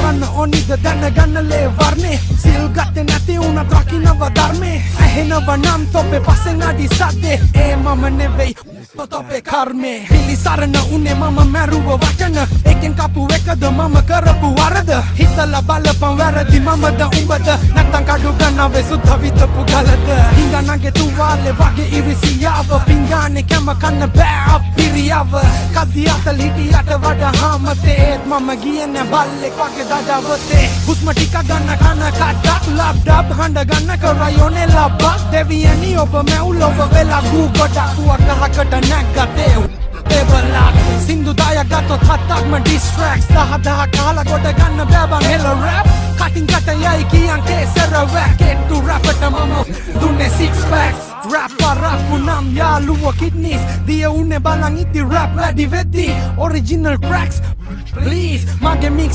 කරන්න ඕනිද දැනගන්නලේ වර්ණේ සිල් ගත්තේ නැති උනත් රකින්නව ධර්මේ ඇහෙනව නම් තොපේ පස්සෙන් අඩි සද්දේ ඒ මම නෙවෙයි තොපේ කර්මේ පිළිසරණ උනේ මම මැරුව වචන එකෙන් කපු එකද මම කරපු වරද හිතලා බලපන් වැරදි මමද උඹද නැත්තම් කඩු ගන්නවේ සුද්ධ විතපු ගලද හිඟනගේ තුවාලේ වගේ ඉරිසියාව පිංගානේ කැම කන්න බෑ අපිරියව කදියට ලිටියට වඩා හාමතේ මම ගියේ නෑ බල්ලෙක් වගේ දඩවතේ හුස්ම ටික ගන්න කන කඩක් ලබ්ඩබ් හඬ ගන්න කරයෝනේ ලබ්බක් දෙවියනි ඔබ මැවුලොව වෙලා ගූ ගොඩක් ගහකට නැග්ගතේ Tebelak Sindu daya gatot hattagම distracts Dahadaha kahala goda ganna bෑබන් හෙල rap Cutting kata yai kiyan kesera whack Ettu rapata mama dunne six packs Rappa rappu nam යාළුව kidneys Diya unne balan itti rap වැඩි වෙද්දි Original cracks Please mage mix